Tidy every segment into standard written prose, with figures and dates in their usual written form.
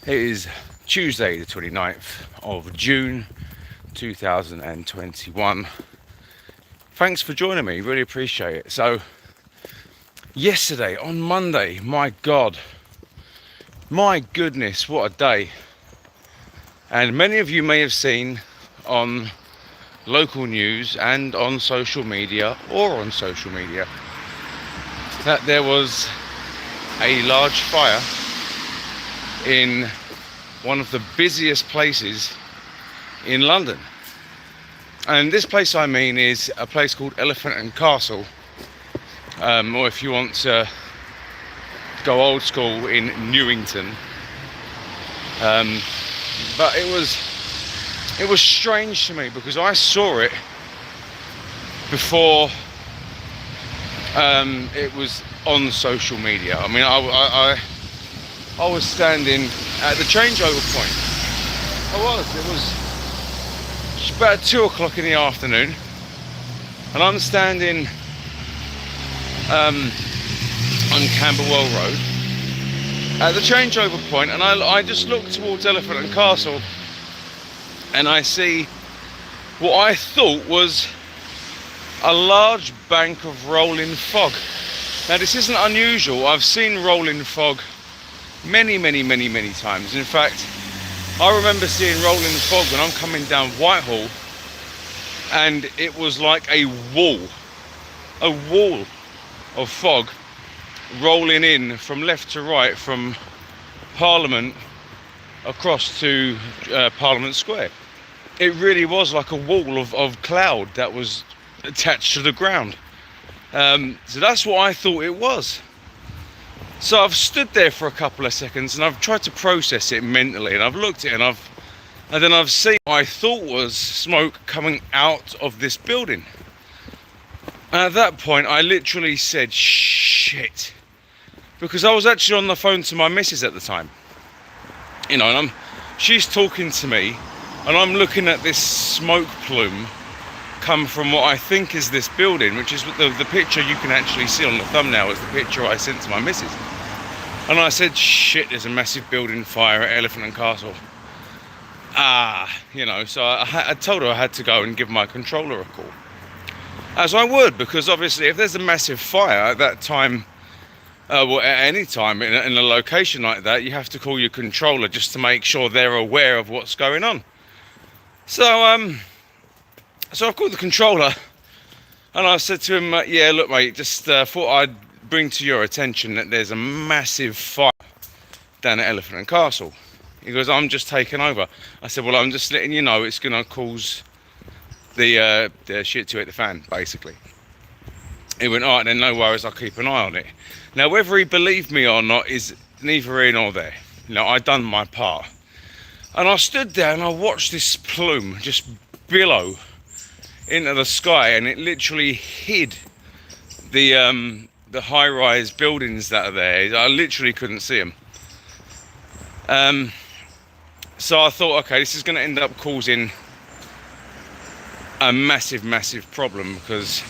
It is Tuesday, the 29th of June 2021. Thanks for joining me, really appreciate it. So, yesterday on Monday, my goodness, what a day. And many of you may have seen on local news and on social media that there was a large fire in one of the busiest places in London. And this place I mean is a place called Elephant and Castle, or if you want to go old school, in Newington. But it was strange to me because I saw it before it was on social media. I mean, I was standing at the changeover point. It was about 2 o'clock in the afternoon, and I'm standing on Camberwell Road at the changeover point, and I just look towards Elephant and Castle, and I see what I thought was a large bank of rolling fog. Now, this isn't unusual. I've seen rolling fog many times. In fact, I remember seeing rolling fog when I'm coming down Whitehall, and it was like a wall of fog rolling in from left to right from Parliament across to Parliament Square. It really was like a wall of cloud that was attached to the ground. So that's what I thought it was. So I've stood there for a couple of seconds and I've tried to process it mentally, and I've looked at it and then I've seen what I thought was smoke coming out of this building. And at that point I literally said shit, because I was actually on the phone to my missus at the time, and she's talking to me and I'm looking at this smoke plume come from what I think is this building, which is the picture you can actually see on the thumbnail is the picture I sent to my missus. And I said, shit, there's a massive building fire at Elephant and Castle. So I told her I had to go and give my controller a call. As I would, because obviously if there's a massive fire at that time, at any time in a location like that, you have to call your controller just to make sure they're aware of what's going on. So I called the controller and I said to him, yeah, look mate, just thought I'd bring to your attention that there's a massive fire down at Elephant and Castle. He goes, I'm just taking over. I said, well, I'm just letting you know it's going to cause the shit to hit the fan, basically. He went, all right then, no worries, I'll keep an eye on it. Now, whether he believed me or not is neither here nor there. I'd done my part. And I stood there and I watched this plume just billow into the sky, and it literally hid the high-rise buildings that are there. I literally couldn't see them. So I thought, okay, this is going to end up causing a massive problem, because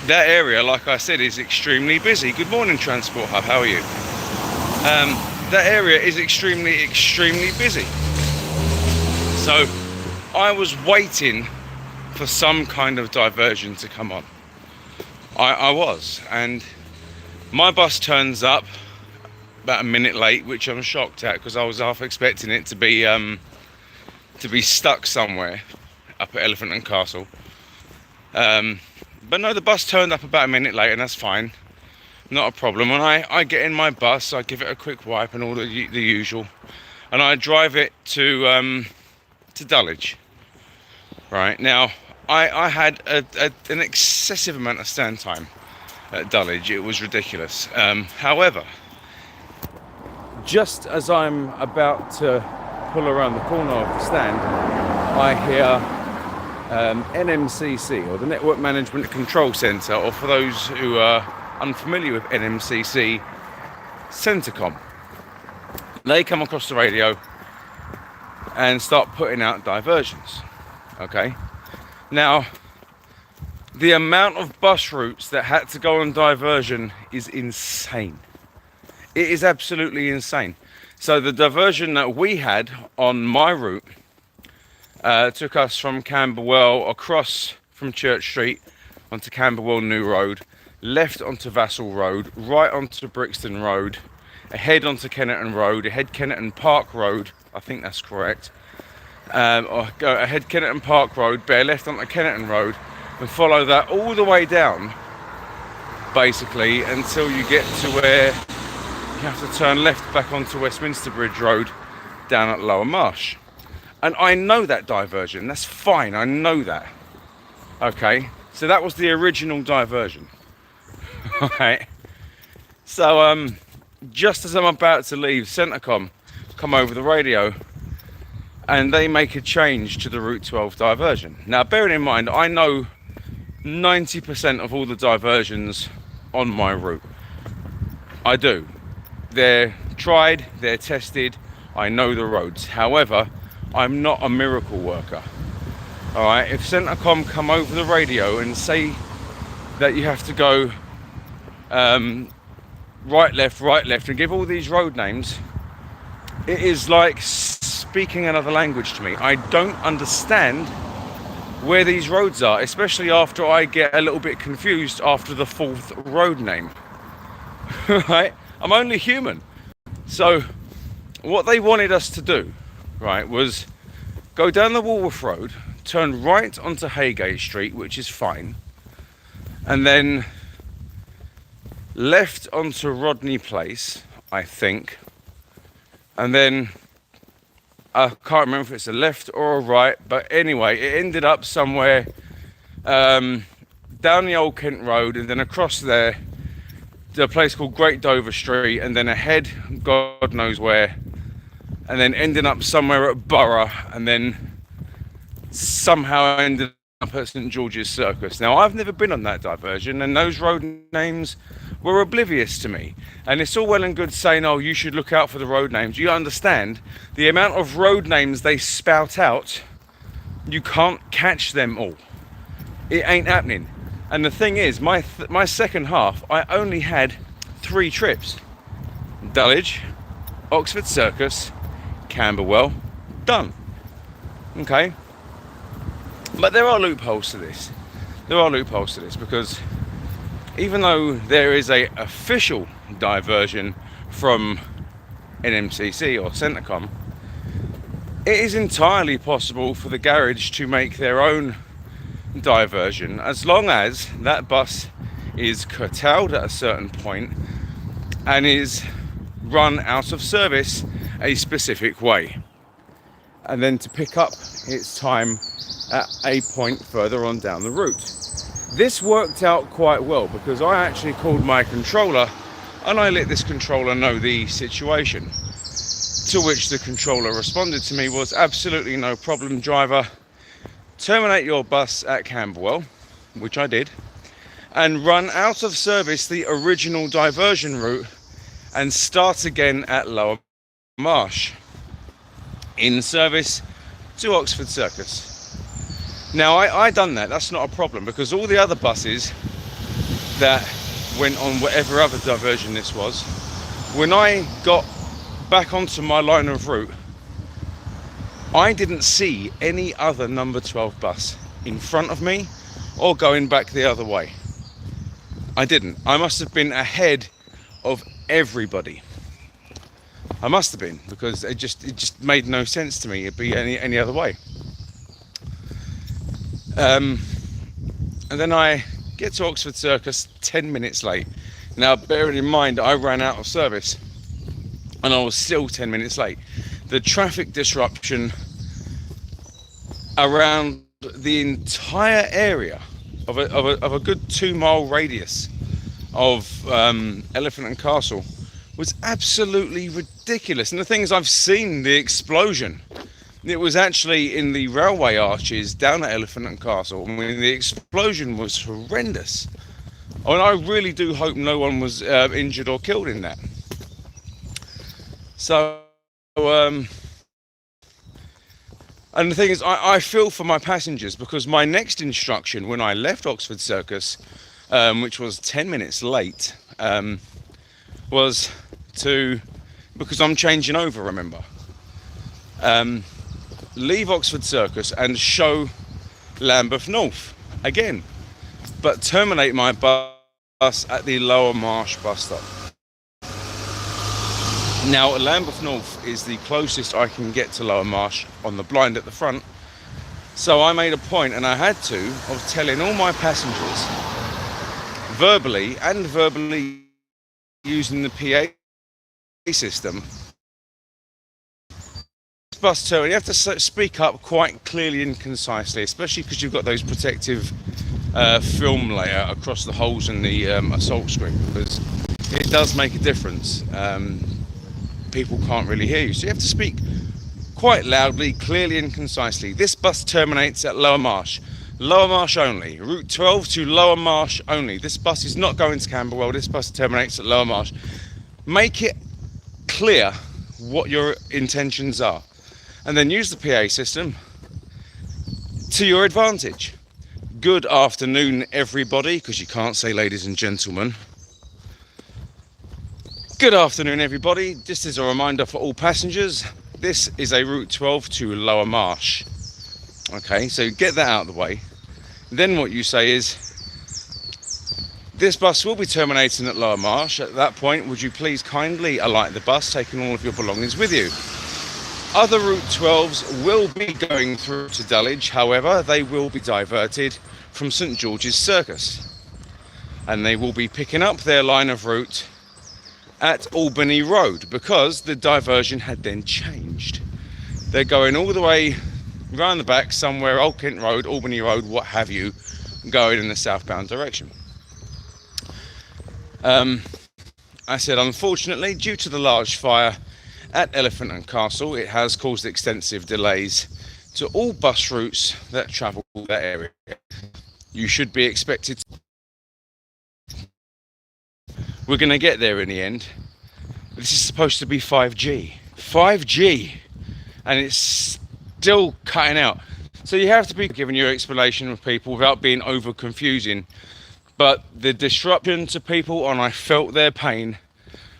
that area, like I said, is extremely busy. Good morning, Transport Hub, how are you? That area is extremely busy. So I was waiting for some kind of diversion to come on. I was, and my bus turns up about a minute late, which I'm shocked at, because I was half expecting it to be stuck somewhere up at Elephant and Castle. But no, the bus turned up about a minute late, and that's fine, not a problem. And I get in my bus, I give it a quick wipe and all the usual, and I drive it to Dulwich. Right now, I had an excessive amount of stand time at Dulwich. It was ridiculous. However, just as I'm about to pull around the corner of the stand, I hear NMCC, or the Network Management Control Centre, or for those who are unfamiliar with NMCC, Centrecom. They come across the radio and start putting out diversions. Okay, now the amount of bus routes that had to go on diversion is insane. It is absolutely insane. So the diversion that we had on my route took us from Camberwell across from Church Street onto Camberwell New Road, left onto Vassal Road, right onto Brixton Road, ahead onto Kennerton Road, ahead Kennerton Park Road, I think that's correct, or go ahead Kennerton Park Road, bear left onto Kennerton Road, and follow that all the way down, basically, until you get to where you have to turn left back onto Westminster Bridge Road, down at Lower Marsh. And I know that diversion, that's fine, I know that. Okay, so that was the original diversion. Alright, so just as I'm about to leave, Centrecom come over the radio and they make a change to the Route 12 diversion. Now, bearing in mind, I know 90% of all the diversions on my route. I do. They're tried, they're tested, I know the roads. However, I'm not a miracle worker. Alright, if Centrecom come over the radio and say that you have to go right, left, and give all these road names, it is like speaking another language to me. I don't understand where these roads are, especially after I get a little bit confused after the fourth road name. Right? I'm only human. So what they wanted us to do, right, was go down the Walworth Road, turn right onto Haygate Street, which is fine, and then left onto Rodney Place, I think, and then I can't remember if it's a left or a right, but anyway, it ended up somewhere down the Old Kent Road, and then across there to a place called Great Dover Street, and then ahead God knows where, and then ending up somewhere at Borough, and then somehow ended up at St George's Circus. Now, I've never been on that diversion, and those road names were oblivious to me. And it's all well and good saying, oh, you should look out for the road names. You understand the amount of road names they spout out, you can't catch them all. It ain't happening. And the thing is, my second half, I only had 3 trips. Dulwich, Oxford Circus, Camberwell, done. Okay? But there are loopholes to this. Because even though there is a official diversion from NMCC or Centrecom, it is entirely possible for the garage to make their own diversion, as long as that bus is curtailed at a certain point and is run out of service a specific way, and then to pick up its time at a point further on down the route. This worked out quite well because I actually called my controller and I let this controller know the situation, to which the controller responded to me was, absolutely no problem, driver, terminate your bus at Camberwell, which I did, and run out of service the original diversion route and start again at Lower Marsh, in service to Oxford Circus. Now, I done that, that's not a problem, because all the other buses that went on whatever other diversion this was, when I got back onto my line of route, I didn't see any other number 12 bus in front of me or going back the other way. I didn't. I must have been ahead of everybody. I must have been, because it just made no sense to me it'd be any other way. And then I get to Oxford Circus 10 minutes late. Now, bearing in mind I ran out of service and I was still 10 minutes late. The traffic disruption around the entire area of a good 2-mile radius of Elephant and Castle was absolutely ridiculous. And the thing is, I've seen the explosion. It was actually in the railway arches down at Elephant and Castle. I mean, the explosion was horrendous. I mean, I really do hope no one was injured or killed in that. So, and the thing is, I feel for my passengers, because my next instruction when I left Oxford Circus, which was 10 minutes late, was to because I'm changing over, remember. Leave Oxford Circus and show Lambeth North again, but terminate my bus at the Lower Marsh bus stop. Now, Lambeth North is the closest I can get to Lower Marsh on the blind at the front, so I made a point, and I had to, of telling all my passengers verbally using the PA system, bus terminal, you have to speak up quite clearly and concisely, especially because you've got those protective film layer across the holes in the assault screen, because it does make a difference. People can't really hear you, so you have to speak quite loudly, clearly and concisely. This bus terminates at Lower Marsh only, route 12 to Lower Marsh only. This bus is not going to Camberwell, this bus terminates at Lower Marsh. Make it clear what your intentions are, and then use the PA system to your advantage. Good afternoon, everybody, because you can't say ladies and gentlemen. Good afternoon, everybody. Just as a reminder for all passengers, this is a route 12 to Lower Marsh. Okay, so get that out of the way. Then what you say is, this bus will be terminating at Lower Marsh. At that point, would you please kindly alight the bus, taking all of your belongings with you. Other route 12s will be going through to Dulwich, however, they will be diverted from St George's Circus. And they will be picking up their line of route at Albany Road, because the diversion had then changed. They're going all the way round the back somewhere, Old Kent Road, Albany Road, what have you, going in the southbound direction. I said, unfortunately, due to the large fire at Elephant and Castle, it has caused extensive delays to all bus routes that travel that area. You should be expected to... We're going to get there in the end. This is supposed to be 5G, and it's still cutting out. So you have to be giving your explanation with people without being over confusing. But the disruption to people, and I felt their pain,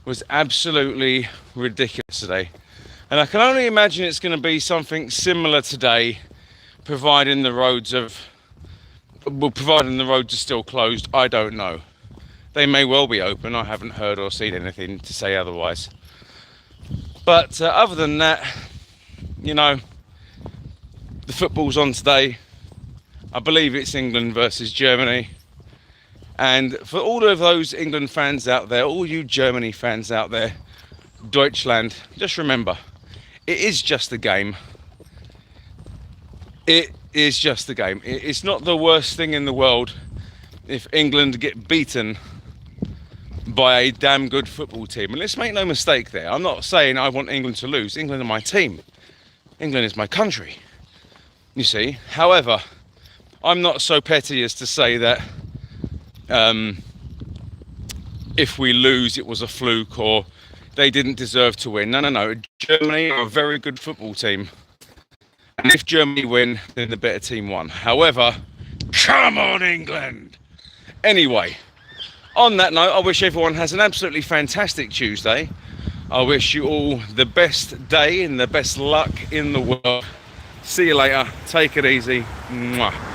was absolutely ridiculous today. And I can only imagine it's going to be something similar today, providing the roads are still closed. I don't know. They may well be open. I haven't heard or seen anything to say otherwise. But other than that, you know, the football's on today. I believe it's England versus Germany. And for all of those England fans out there, all you Germany fans out there, Deutschland, just remember, it is just a game. It is just a game. It's not the worst thing in the world if England get beaten by a damn good football team. And let's make no mistake there, I'm not saying I want England to lose. England are my team. England is my country, you see. However, I'm not so petty as to say that if we lose it was a fluke or they didn't deserve to win. No. Germany are a very good football team. And if Germany win, then the better team won. However, come on England! Anyway, on that note, I wish everyone has an absolutely fantastic Tuesday. I wish you all the best day and the best luck in the world. See you later. Take it easy. Mwah.